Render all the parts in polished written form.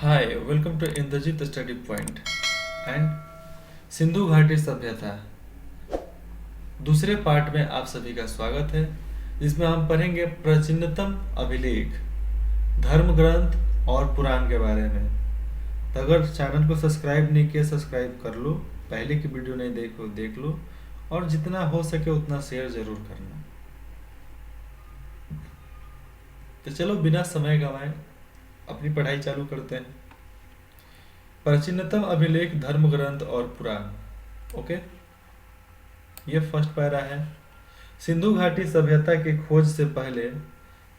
Hi welcome to Indrajeet study point and Sindhu घाटी सभ्यता। दूसरे पार्ट में आप सभी का स्वागत है, जिसमें हम पढ़ेंगे प्राचीनतम अभिलेख, धर्म ग्रंथ और पुराण के बारे में। तो अगर चैनल को सब्सक्राइब नहीं किया सब्सक्राइब कर लो, पहले की वीडियो नहीं देखो देख लो, और जितना हो सके उतना शेयर जरूर करना। तो चलो बिना समय गंवाए अपनी पढ़ाई चालू करते हैं। प्राचीनतम अभिलेख, धर्म ग्रंथ और पुराण। ओके, ये फर्स्ट पैरा है। सिंधु घाटी सभ्यता की खोज से पहले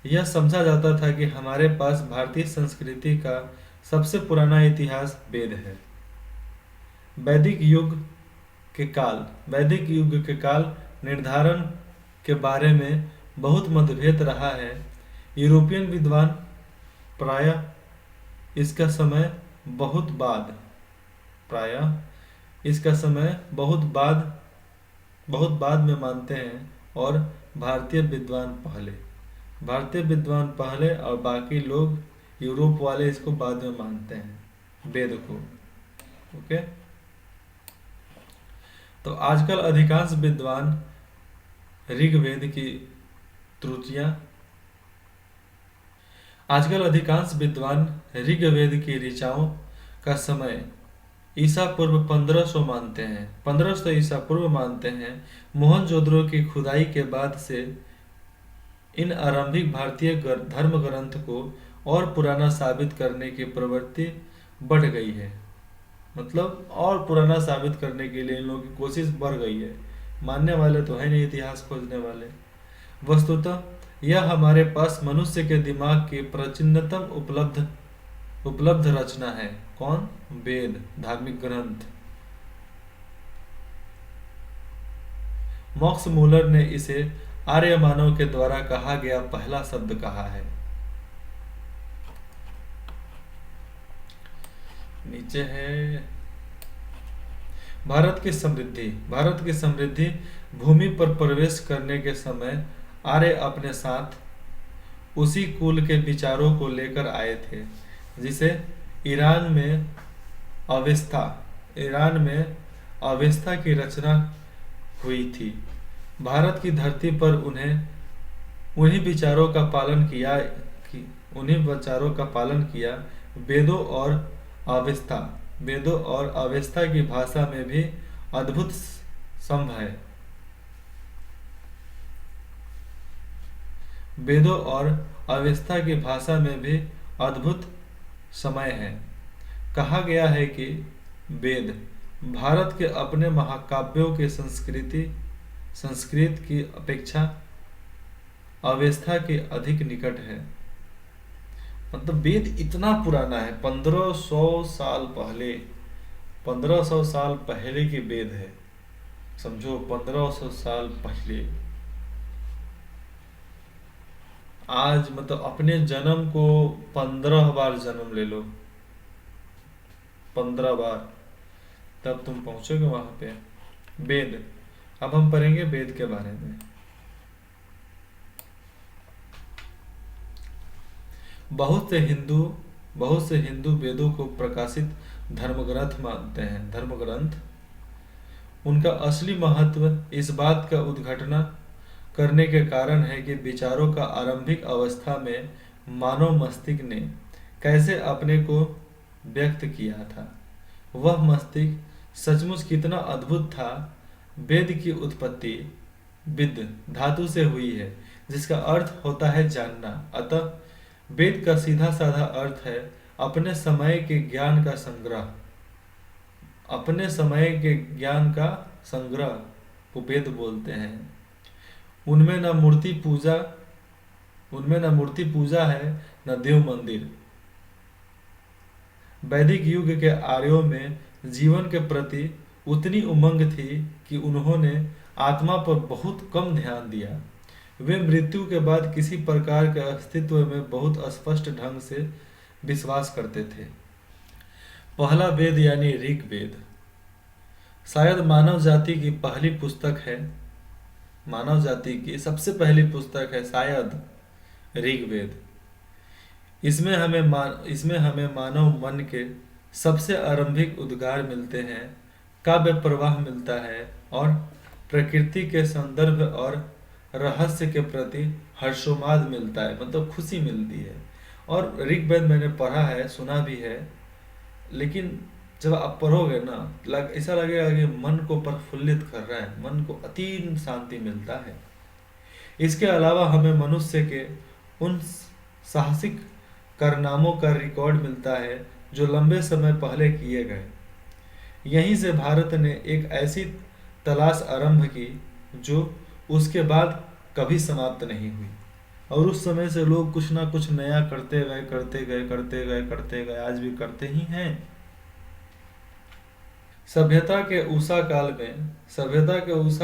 यह समझा जाता था कि हमारे पास भारतीय संस्कृति का सबसे पुराना इतिहास वेद है। वैदिक युग के काल निर्धारण के बारे में बहुत मतभेद रहा है। यूरोपियन विद्वान प्रायः इसका समय बहुत बाद में मानते हैं, और भारतीय विद्वान पहले और बाकी लोग यूरोप वाले इसको बाद में मानते हैं, वेद को। ओके, तो आजकल अधिकांश विद्वान ऋग्वेद की ऋचाओं का समय ईसा पूर्व 1500 मानते हैं, 1500 ईसा पूर्व मानते हैं। मोहनजोदड़ो की खुदाई के बाद से इन आरंभिक भारतीय धर्म ग्रंथ को और पुराना साबित करने की प्रवृत्ति बढ़ गई है। मतलब और पुराना साबित करने के लिए इन लोगों की कोशिश बढ़ गई है। मानने वाले तो है नहीं इतिहास खोजने वाले। वस्तुतः यह हमारे पास मनुष्य के दिमाग की प्राचीनतम उपलब्ध रचना है। कौन? वेद, धार्मिक ग्रंथ। मॉक्स मूलर ने इसे आर्य मानव के द्वारा कहा गया पहला शब्द कहा है। नीचे है भारत की समृद्धि भूमि पर प्रवेश करने के समय आर्य अपने साथ उसी कुल के विचारों को लेकर आए थे जिसे ईरान में अवेस्ता की रचना हुई थी। भारत की धरती पर उन्हीं विचारों का पालन किया। वेदों और अवेस्ता की भाषा में भी अद्भुत संभ है। वेदों और अवेस्ता की भाषा में भी अद्भुत समय है। कहा गया है कि वेद भारत के अपने महाकाव्यों के संस्कृत की अपेक्षा अवेस्ता के अधिक निकट है। मतलब वेद इतना पुराना है, 1500 साल पहले की वेद है। समझो 1500 साल पहले। आज मतलब अपने जन्म को 15 बार जन्म ले लो, 15 बार, तब तुम पहुंचोगे वहां पे। वेद, अब हम पढ़ेंगे वेद के बारे में। बहुत से हिंदू वेदों को प्रकाशित धर्मग्रंथ मानते हैं। धर्मग्रंथ उनका असली महत्व इस बात का उद्घाटन करने के कारण है कि विचारों का आरंभिक अवस्था में मानव मस्तिष्क ने कैसे अपने को व्यक्त किया था। वह मस्तिष्क सचमुच कितना अद्भुत था। वेद की उत्पत्ति विद धातु से हुई है, जिसका अर्थ होता है जानना। अतः वेद का सीधा साधा अर्थ है अपने समय के ज्ञान का संग्रह को वेद बोलते हैं। उनमें न मूर्ति पूजा है, न देव मंदिर। वैदिक युग के आर्यों में जीवन के प्रति उतनी उमंग थी कि उन्होंने आत्मा पर बहुत कम ध्यान दिया। वे मृत्यु के बाद किसी प्रकार के अस्तित्व में बहुत स्पष्ट ढंग से विश्वास करते थे। पहला वेद यानी ऋग्वेद शायद मानव जाति की सबसे पहली पुस्तक है शायद ऋग्वेद। इसमें हमें मानव मन के सबसे आरंभिक उद्गार मिलते हैं, काव्य प्रवाह मिलता है और प्रकृति के संदर्भ और रहस्य के प्रति हर्षोन्माद मिलता है, मतलब खुशी मिलती है। और ऋग्वेद मैंने पढ़ा है, सुना भी है, लेकिन जब आप पढ़ोगे ना, ऐसा लगेगा कि मन को प्रफुल्लित कर रहा है, मन को अति शांति मिलता है। इसके अलावा हमें मनुष्य के उन साहसिक कारनामों का रिकॉर्ड मिलता है जो लंबे समय पहले किए गए। यहीं से भारत ने एक ऐसी तलाश आरंभ की जो उसके बाद कभी समाप्त नहीं हुई, और उस समय से लोग कुछ ना कुछ नया करते गए, करते गए, करते गए, करते गए, आज भी करते ही हैं। सभ्यता के उषा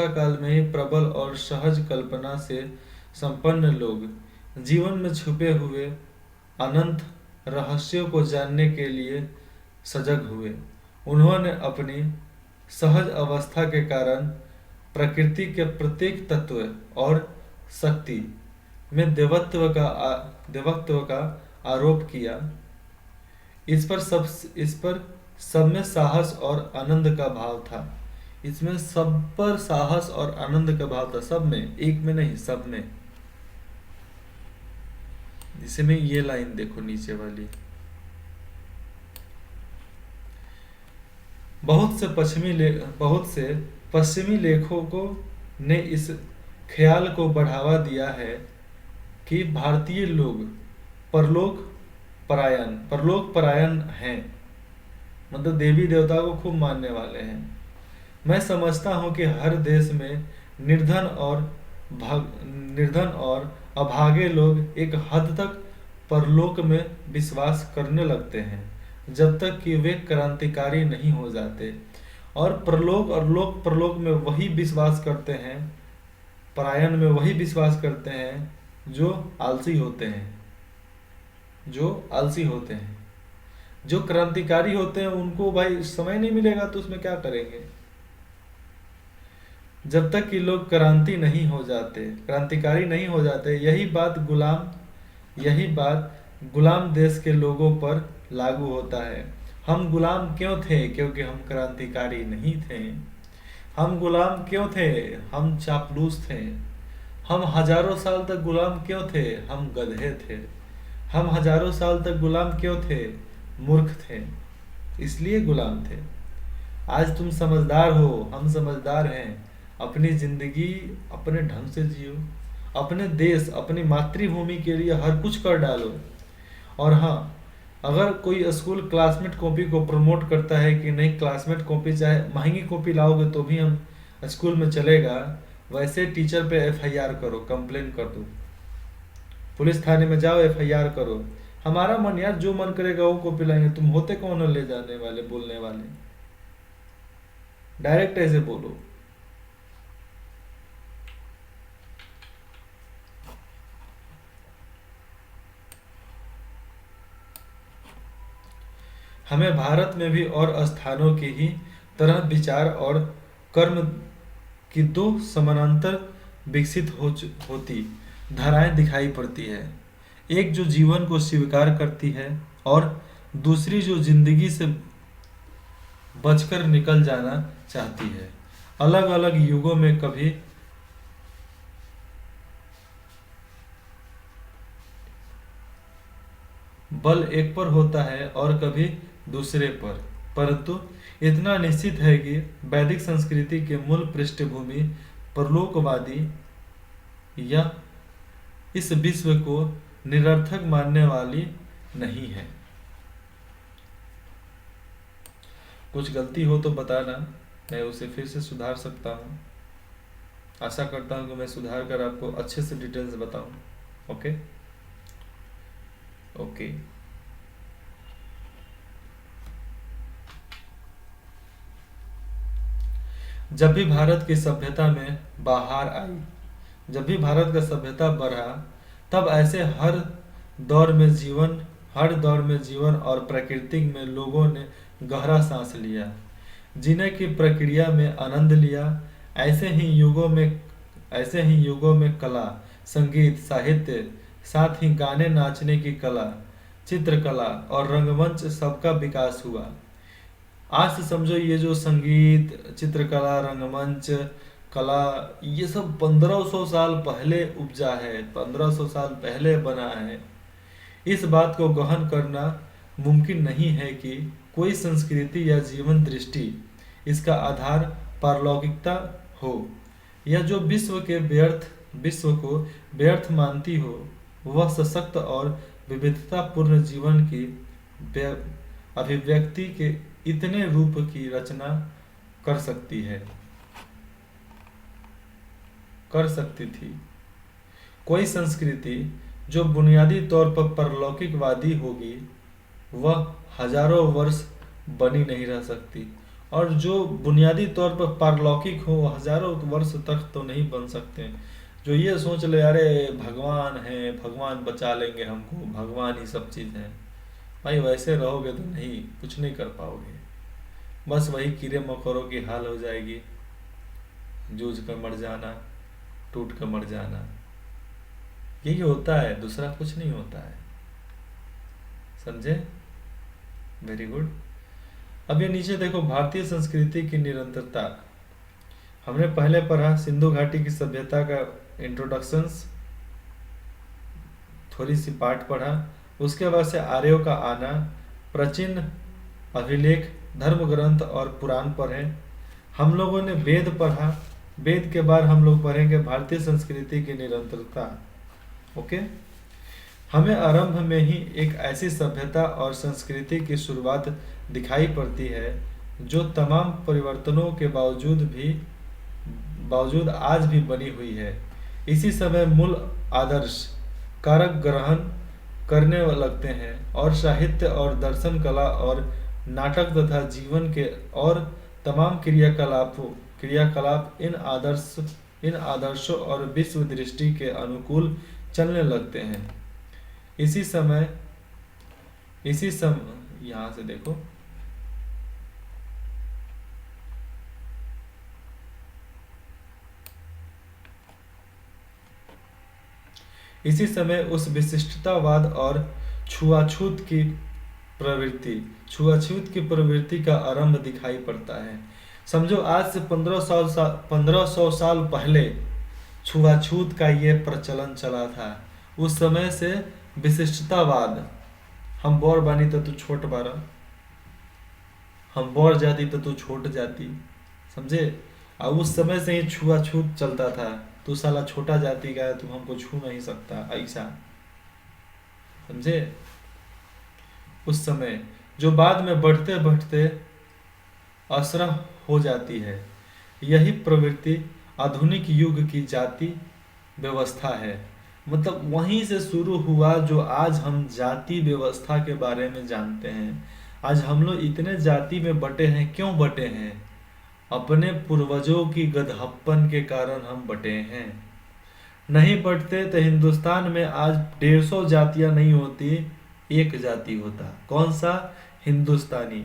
काल में ही प्रबल और सहज कल्पना से संपन्न लोग जीवन में छुपे हुए अनंत रहस्यों को जानने के लिए सजग हुए। उन्होंने अपनी सहज अवस्था के कारण प्रकृति के प्रत्येक तत्व और शक्ति में देवत्व का आरोप किया। इस पर सब में साहस और आनंद का भाव था। इसमें सब पर साहस और आनंद का भाव था, सब में, एक में नहीं, सब में। इसमें ये लाइन देखो नीचे वाली, बहुत से पश्चिमी लेखकों ने इस ख्याल को बढ़ावा दिया है कि भारतीय लोग परलोक परायण हैं, मतलब देवी देवता को खूब मानने वाले हैं। मैं समझता हूँ कि हर देश में निर्धन और अभागे लोग एक हद तक परलोक में विश्वास करने लगते हैं, जब तक कि वे क्रांतिकारी नहीं हो जाते, और परलोक में वही विश्वास करते हैं, परायण में वही विश्वास करते हैं जो आलसी होते हैं। जो क्रांतिकारी होते हैं उनको भाई समय नहीं मिलेगा तो उसमें क्या करेंगे। जब तक कि लोग क्रांतिकारी नहीं हो जाते, यही बात गुलाम देश के लोगों पर लागू होता है। हम गुलाम क्यों थे? क्योंकि हम क्रांतिकारी नहीं थे। हम गुलाम क्यों थे? हम चापलूस थे। हम हजारों साल तक गुलाम क्यों थे? हम गधे थे। हम हजारों साल तक गुलाम क्यों थे? मूर्ख थे, इसलिए गुलाम थे। आज तुम समझदार हो, हम समझदार हैं। अपनी जिंदगी अपने ढंग से जियो, अपने देश, अपनी मातृभूमि के लिए हर कुछ कर डालो। और हाँ, अगर कोई स्कूल क्लासमेट कॉपी को प्रमोट करता है कि नहीं, क्लासमेट कॉपी चाहे महंगी कॉपी लाओगे तो भी हम स्कूल में चलेगा, वैसे टीचर पे एफआईआर करो, कंप्लेन कर दो, पुलिस थाने में जाओ, एफआईआर करो। हमारा मन यार, जो मन करेगा वो कॉपी लाएंगे। तुम होते कौन हो ले जाने वाले, बोलने वाले? डायरेक्ट ऐसे बोलो। हमें भारत में भी और स्थानों की ही तरह विचार और कर्म की दो समानांतर विकसित होती धाराएं दिखाई पड़ती है। एक जो जीवन को स्वीकार करती है और दूसरी जो जिंदगी से बचकर निकल जाना चाहती है। अलग अलग युगों में कभी बल एक पर होता है और कभी दूसरे पर, परंतु इतना निश्चित है कि वैदिक संस्कृति के मूल पृष्ठभूमि परलोकवादी या इस विश्व को निरर्थक मानने वाली नहीं है। कुछ गलती हो तो बताना, मैं उसे फिर से सुधार सकता हूँ। आशा करता हूँ कि मैं सुधार कर आपको अच्छे से डिटेल्स बताऊँ। ओके। जब भी भारत की सभ्यता में बाहर आई, जब भी भारत का सभ्यता बढ़ा, तब ऐसे हर दौर में जीवन और प्रकृति में लोगों ने गहरा सांस लिया, जीने की प्रक्रिया में आनंद लिया। ऐसे ही युगों में कला, संगीत, साहित्य, साथ ही गाने नाचने की कला, चित्रकला और रंगमंच सबका विकास हुआ। आज से समझो ये जो संगीत, चित्रकला, रंगमंच, कला, ये सब 1500 साल पहले उपजा है, 1500 साल पहले बना है। इस बात को गहन करना मुमकिन नहीं है कि कोई संस्कृति या जीवन दृष्टि इसका आधार पारलौकिकता हो, या जो विश्व को व्यर्थ मानती हो, वह सशक्त और विविधतापूर्ण जीवन की अभिव्यक्ति के इतने रूप की रचना कर सकती थी। कोई संस्कृति जो बुनियादी तौर पर परलौकिकवादी होगी, वह हजारों वर्ष बनी नहीं रह सकती, और जो बुनियादी तौर पर पारलौकिक हो हजारों वर्ष तक तो नहीं बन सकते। जो ये सोच ले अरे भगवान है, भगवान बचा लेंगे हमको, भगवान ही सब चीज़ है, भाई वैसे रहोगे तो नहीं, कुछ नहीं कर पाओगे। बस वही कीड़े मकोड़ों की हाल हो जाएगी, जूझ कर मर जाना, टूट कर मर जाना, यही होता है, दूसरा कुछ नहीं होता है। समझे? Very good. अब ये नीचे देखो, भारतीय संस्कृति की निरंतरता। हमने पहले पढ़ा सिंधु घाटी की सभ्यता का इंट्रोडक्शंस, थोड़ी सी पाठ पढ़ा। उसके बाद से आर्यों का आना, प्राचीन अभिलेख, धर्म ग्रंथ और पुराण पढ़े। हम लोगों ने वेद पढ़ा। वेद के बाद हम लोग पढ़ेंगे भारतीय संस्कृति की निरंतरता। ओके, हमें आरंभ में ही एक ऐसी सभ्यता और संस्कृति की शुरुआत दिखाई पड़ती है जो तमाम परिवर्तनों के बावजूद आज भी बनी हुई है। इसी समय मूल आदर्श कारक ग्रहण करने लगते हैं, और साहित्य और दर्शन, कला और नाटक तथा जीवन के और तमाम क्रियाकलाप इन आदर्शों और विश्व दृष्टि के अनुकूल चलने लगते हैं। इसी समय यहाँ से देखो, इसी समय उस विशिष्टतावाद और छुआछूत की प्रवृत्ति का आरंभ दिखाई पड़ता है। समझो आज से 1500 साल पहले छुआछूत का ये प्रचलन चला था। उस समय से विशिष्टतावाद, हम बौर बानी तो तू छोट बारा, हम बौर जाति तो तू छोट जाति, समझे? और उस समय से ही छुआछूत चलता था, तू साला छोटा जाति का है, तू हमको छू नहीं सकता, ऐसा, समझे? उस समय जो बाद में बढ़ते बढ़ते असरह हो जाती है। यही प्रवृत्ति आधुनिक युग की जाति व्यवस्था है। मतलब वहीं से शुरू हुआ जो आज हम जाति व्यवस्था के बारे में जानते हैं। आज हम लोग इतने जाति में बटे हैं, क्यों बटे हैं? अपने पूर्वजों की गधप्पन के कारण हम बटे हैं। नहीं बटते तो हिंदुस्तान में आज 150 जातियां नहीं होती, एक जाति होता। कौन सा? हिंदुस्तानी।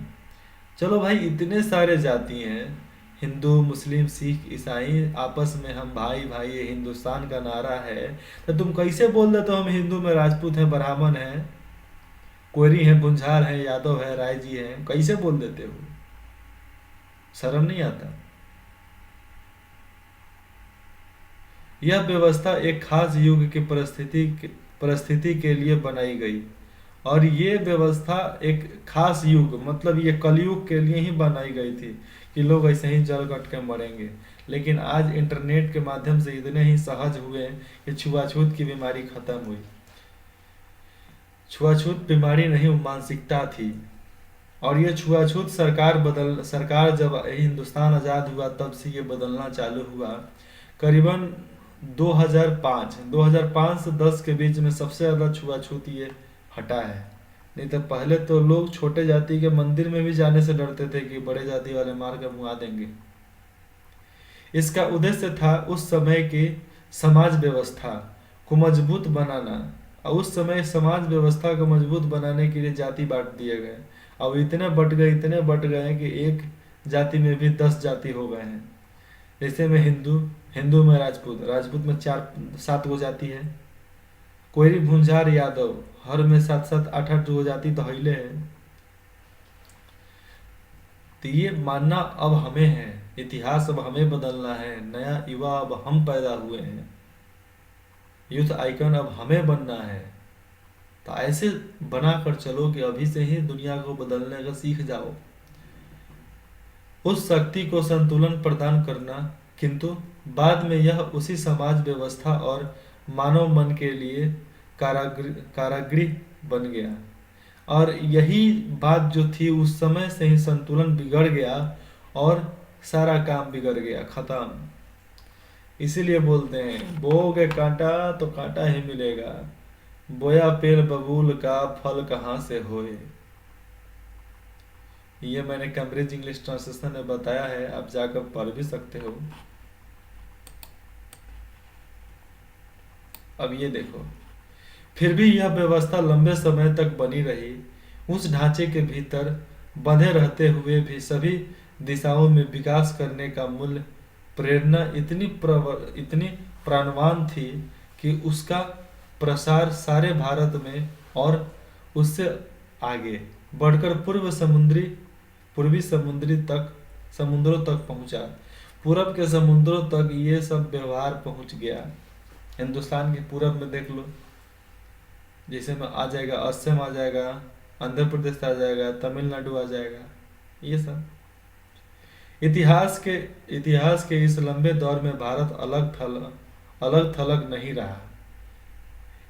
चलो भाई, इतने सारे जाति हैं, हिंदू, मुस्लिम, सिख, ईसाई, आपस में हम भाई भाई, ये हिंदुस्तान का नारा है। तो तुम कैसे बोल देते हो हम हिंदू में राजपूत हैं, ब्राह्मण हैं, कोयरी हैं, बुंझार हैं, यादव है, राय जी हैं? कैसे बोल देते हो? शर्म नहीं आता? यह व्यवस्था एक खास युग की परिस्थिति के लिए बनाई गई, और ये व्यवस्था एक खास युग, मतलब ये कलयुग के लिए ही बनाई गई थी कि लोग ऐसे ही जल कट के मरेंगे। लेकिन आज इंटरनेट के माध्यम से इतने ही सहज हुए कि छुआछूत की बीमारी खत्म हुई। छुआछूत बीमारी नहीं, मानसिकता थी। और ये छुआछूत सरकार जब हिंदुस्तान आज़ाद हुआ तब से ये बदलना चालू हुआ। करीबन 2005 से 10 के बीच में सबसे ज़्यादा छुआछूत ये हटा है। नहीं तो पहले तो लोग छोटे जाति के मंदिर में भी जाने से डरते थे कि बड़े जाति वाले मार कर मुआ देंगे। इसका उद्देश्य था उस समय की समाज व्यवस्था को मजबूत बनाना, और उस समय समाज व्यवस्था को मजबूत बनाने के लिए जाति बांट दिए गए। अब इतने बट गए कि एक जाति में भी 10 जाति हो गए हैं। जैसे में हिंदू में राजपूत में 4-7 गो जाति है। कोयरी भुंजार यादव हर में 7-7 8-8 जो हो जाती तो हिले है। तो ये मानना अब हमें है, इतिहास अब हमें बदलना है, नया युवा अब हम पैदा हुए हैं, यूथ आइकन अब हमें बनना है। तो ऐसे बना कर चलो कि अभी से ही दुनिया को बदलने का सीख जाओ। उस शक्ति को संतुलन प्रदान करना, किंतु बाद में यह उसी समाज व्यवस्था और मानव मन के लिए कारागृह बन गया। और यही बात जो थी उस समय से ही संतुलन बिगड़ गया और सारा काम बिगड़ गया, खत्म। इसीलिए बोलते हैं बोओगे कांटा तो कांटा ही मिलेगा, बोया पेड़ बबूल का फल कहाँ से होए। ये मैंने कैम्ब्रिज इंग्लिश ट्रांसलेशन में बताया है, आप जाकर पढ़ भी सकते हो। अब ये देखो, फिर भी यह व्यवस्था लंबे समय तक बनी रही। उस ढांचे के भीतर बंधे रहते हुए भी सभी दिशाओं में विकास करने का मूल्य प्रेरणा इतनी प्राणवान थी कि उसका प्रसार सारे भारत में और उससे आगे बढ़कर पूर्वी समुद्रों तक पहुंचा। पूरब के समुद्रों तक ये सब व्यवहार पहुंच गया। हिंदुस्तान के पूरब में देख लो, जैसे में आ जाएगा, असम आ जाएगा, आंध्र प्रदेश आ जाएगा, तमिलनाडु आ जाएगा, ये सब। इतिहास के इस लंबे दौर में भारत अलग थलग नहीं रहा।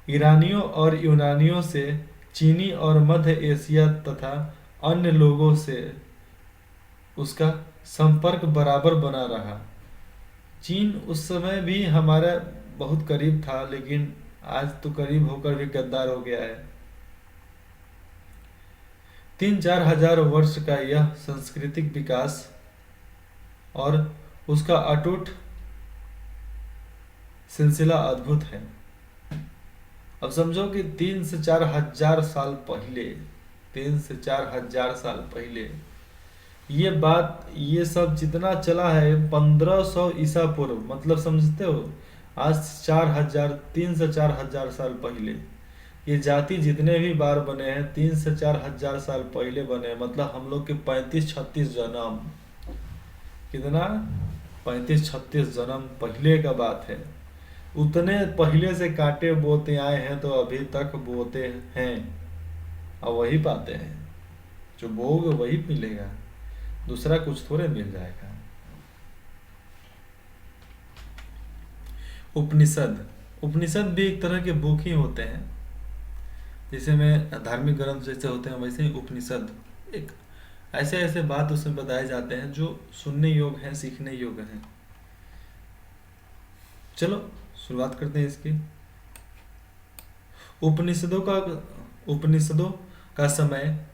ईरानियों और यूनानियों से, चीनी और मध्य एशिया तथा अन्य लोगों से उसका संपर्क बराबर बना रहा। चीन उस समय भी हमारा बहुत करीब था, लेकिन आज तो करीब होकर भी गद्दार हो गया है। 3-4 हजार वर्ष का यह सांस्कृतिक विकास और उसका अटूट सिलसिला अद्भुत है। अब समझो कि 3 से 4 हजार साल पहले, 3 से 4 हजार साल पहले ये सब जितना चला है 1500 ईसा पूर्व, मतलब समझते हो, आज 3 से 4 हजार साल पहले ये जाति जितने भी बार बने हैं 3 से 4 हजार साल पहले बने हैं। मतलब हम लोग के 35-36 जन्म, कितना 35-36 जन्म पहले का बात है। उतने पहले से कांटे बोते आए हैं तो अभी तक बोते हैं, और वही पाते हैं। जो बोओगे वही मिलेगा, दूसरा कुछ थोड़े मिल जाएगा। उपनिषद भी एक तरह के बुक ही होते हैं, जैसे में धार्मिक ग्रंथ जैसे होते हैं वैसे ही उपनिषद एक ऐसे बात उसमें बताए जाते हैं जो सुनने योग्य हैं, सीखने योग्य हैं। चलो शुरुआत करते हैं इसकी। उपनिषदों का समय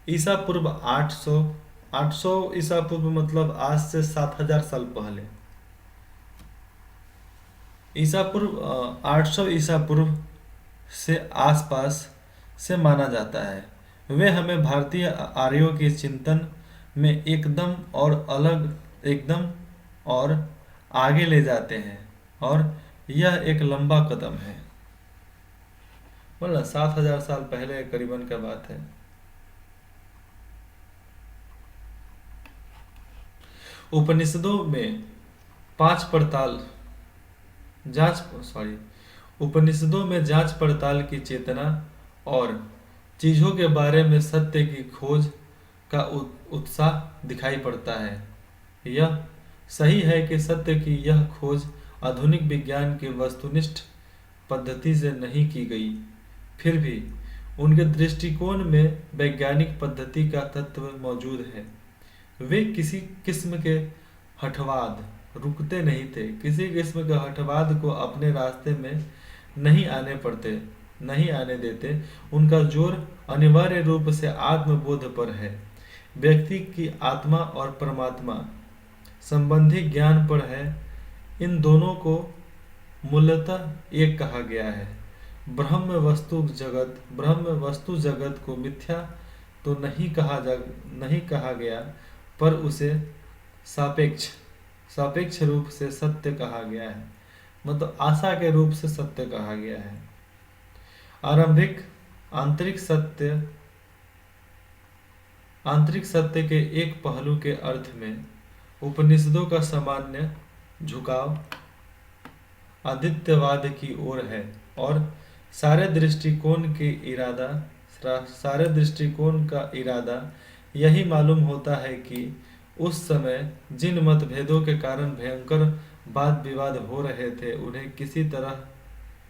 ईसा पूर्व 800 ईसा पूर्व, मतलब आज से 7000 साल पहले। ईसा पूर्व 800 ईसा पूर्व से आसपास से माना जाता है। वे हमें भारतीय आर्यों के चिंतन में एकदम और आगे ले जाते हैं, और यह एक लंबा कदम है। बोला 7000 साल पहले करीबन का बात है। उपनिषदों में जांच पड़ताल की चेतना और चीजों के बारे में सत्य की खोज का उत्साह दिखाई पड़ता है। यह सही है कि सत्य की यह खोज आधुनिक विज्ञान की वस्तुनिष्ठ पद्धति से नहीं की गई, फिर भी उनके दृष्टिकोण में वैज्ञानिक पद्धति का तत्व मौजूद है। वे किसी किस्म के हठवाद रुकते नहीं थे, किसी किस्म के हठवाद को अपने रास्ते में नहीं आने देते। उनका जोर अनिवार्य रूप से आत्मबोध पर है, व्यक्ति की आत्मा और परमात्मा संबंधी ज्ञान पर है। इन दोनों को मूलतः एक कहा गया है। ब्रह्म वस्तु जगत को मिथ्या तो नहीं कहा गया, पर उसे सापेक्ष रूप से सत्य कहा गया है, मतलब आशा के रूप से सत्य कहा गया है। आरंभिक आंतरिक सत्य आंतरिक सत्य के एक पहलू के अर्थ में उपनिषदों का सामान्य झुकाव आदित्यवाद की ओर है और सारे दृष्टिकोण का इरादा यही मालूम होता है कि उस समय जिन मतभेदों के कारण भयंकर वाद विवाद हो रहे थे उन्हें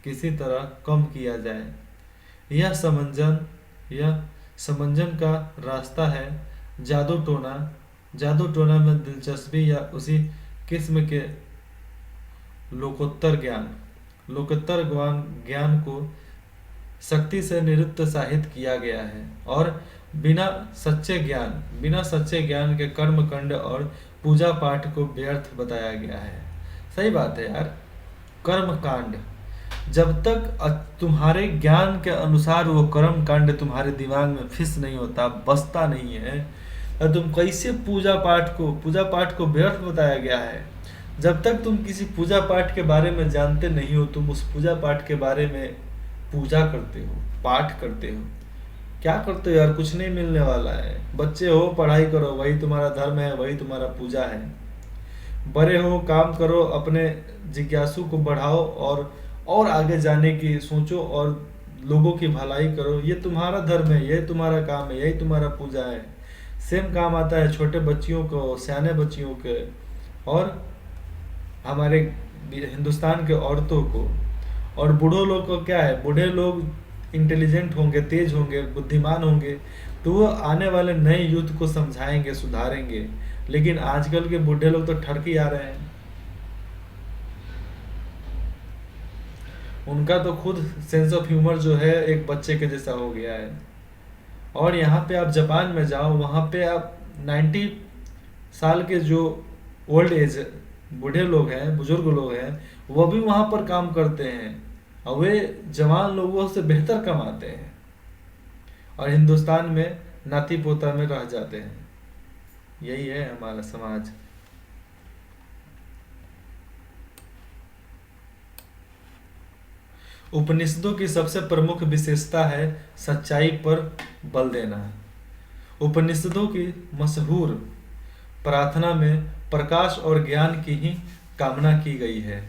किसी तरह कम किया जाए। यह समंजन का रास्ता है जादू टोना में दिलचस्पी या उसी किस्म के लोकोत्तर ज्ञान को सख्ती से निरुत्साहित किया गया है और बिना सच्चे ज्ञान के कर्म कांड और पूजा पाठ को व्यर्थ बताया गया है। सही बात है यार। कर्म कांड जब तक तुम्हारे ज्ञान के अनुसार वो कर्म कांड तुम्हारे दिमाग में फिस नहीं होता, बसता नहीं है, तो तुम कैसे पूजा पाठ को व्यर्थ बताया गया है। जब तक तुम किसी पूजा पाठ के बारे में जानते नहीं हो, तुम उस पूजा पाठ के बारे में पूजा करते हो, पाठ करते हो, क्या करते हो यार, कुछ नहीं मिलने वाला है। बच्चे हो, पढ़ाई करो, वही तुम्हारा धर्म है, वही तुम्हारा पूजा है। बड़े हो, काम करो, अपने जिज्ञासु को बढ़ाओ और आगे जाने की सोचो और लोगों की भलाई करो। ये तुम्हारा धर्म है, यही तुम्हारा काम है, यही तुम्हारा पूजा है। सेम काम आता है छोटे बच्चियों को, सियाने बच्चियों के और हमारे हिंदुस्तान के औरतों को। और बूढ़ों लोग को क्या है, बूढ़े लोग इंटेलिजेंट होंगे, तेज होंगे, बुद्धिमान होंगे, तो वो आने वाले नए युद्ध को समझाएंगे, सुधारेंगे। लेकिन आजकल के बूढ़े लोग तो ठरकी आ रहे हैं। उनका तो खुद सेंस ऑफ ह्यूमर जो है एक बच्चे के जैसा हो गया है। और यहाँ पे आप जापान में जाओ, वहाँ पे आप 90 साल के जो ओल्ड एज बूढ़े लोग हैं, बुजुर्ग लोग हैं, वो भी वहाँ पर काम करते हैं और वे जवान लोगों से बेहतर कमाते हैं और हिंदुस्तान में नाती पोता में रह जाते हैं। यही है हमारा समाज। उपनिषदों की सबसे प्रमुख विशेषता है सच्चाई पर बल देना। उपनिषदों की मशहूर प्रार्थना में प्रकाश और ज्ञान की ही कामना की गई है।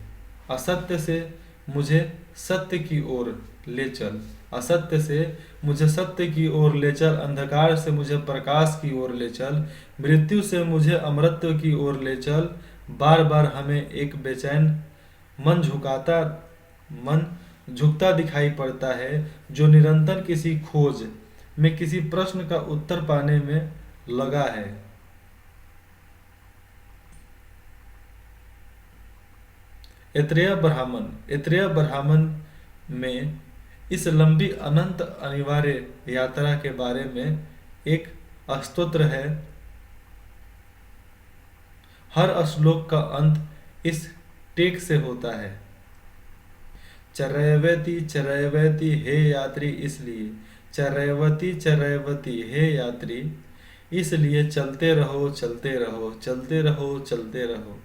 असत्य से मुझे सत्य की ओर ले चल, असत्य से मुझे सत्य की ओर ले चल, अंधकार से मुझे प्रकाश की ओर ले चल, मृत्यु से मुझे अमरत्व की ओर ले चल। बार बार हमें एक बेचैन मन झुकता दिखाई पड़ता है जो निरंतर किसी खोज में, किसी प्रश्न का उत्तर पाने में लगा है। ऐतरेय ब्राह्मण में इस लंबी अनंत अनिवार्य यात्रा के बारे में एक स्तोत्र है। हर श्लोक का अंत इस टेक से होता है, चरैवति हे यात्री, इसलिए चरैवति हे यात्री, इसलिए चलते रहो चलते रहो चलते रहो चलते रहो।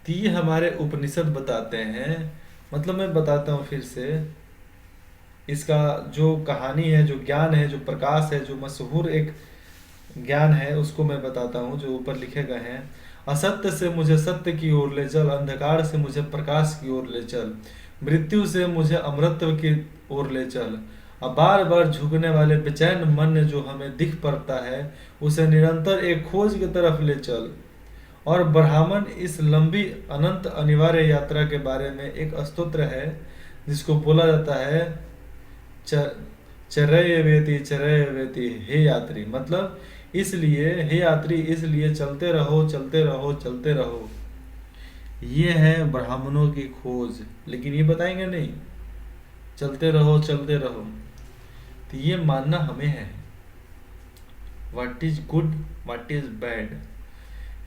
तो ये हमारे उपनिषद बताते हैं। मतलब मैं बताता हूँ फिर से, इसका जो कहानी है, जो ज्ञान है, जो प्रकाश है, जो मशहूर एक ज्ञान है, उसको मैं बताता हूँ जो ऊपर लिखे गए हैं। असत्य से मुझे सत्य की ओर ले चल, अंधकार से मुझे प्रकाश की ओर ले चल, मृत्यु से मुझे अमरत्व की ओर ले चल। अब बार बार झुकने वाले बेचैन मन जो हमें दिख पड़ता है, उसे निरंतर एक खोज की तरफ ले चल। और ब्राह्मण इस लंबी अनंत अनिवार्य यात्रा के बारे में एक स्तोत्र है जिसको बोला जाता है चरैवेति हे यात्री। मतलब इसलिए हे यात्री, इसलिए चलते रहो चलते रहो चलते रहो। ये है ब्राह्मणों की खोज। लेकिन ये बताएंगे नहीं, चलते रहो चलते रहो। तो ये मानना हमें है, what is good what is bad.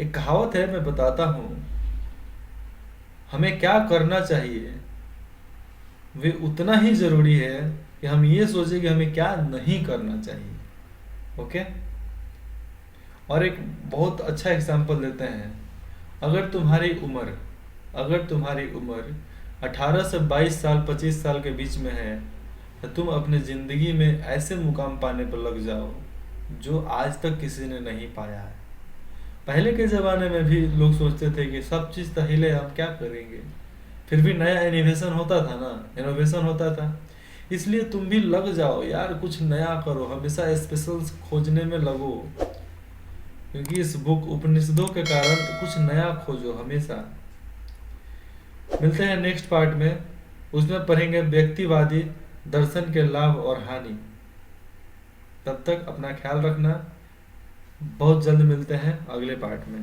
एक कहावत है, मैं बताता हूँ, हमें क्या करना चाहिए वे उतना ही जरूरी है कि हम ये सोचें कि हमें क्या नहीं करना चाहिए। ओके। और एक बहुत अच्छा एग्जांपल देते हैं। अगर तुम्हारी उम्र 18 से 22 साल 25 साल के बीच में है तो तुम अपने ज़िंदगी में ऐसे मुकाम पाने पर लग जाओ जो आज तक किसी ने नहीं पाया है। पहले के ज़माने में भी लोग सोचते थे कि सब चीज़ तो हिले, हम क्या करेंगे, फिर भी नया इनोवेशन होता था ना, इनोवेशन होता था। इसलिए तुम भी लग जाओ यार, कुछ नया करो, हमेशा स्पेशल खोजने में लगो, क्योंकि इस बुक उपनिषदों के कारण कुछ नया खोजो हमेशा। मिलते हैं नेक्स्ट पार्ट में, उसमें पढ़ेंगे व्यक्तिवादी दर्शन के लाभ और हानि। तब तक अपना ख्याल रखना, बहुत जल्द मिलते हैं अगले पार्ट में।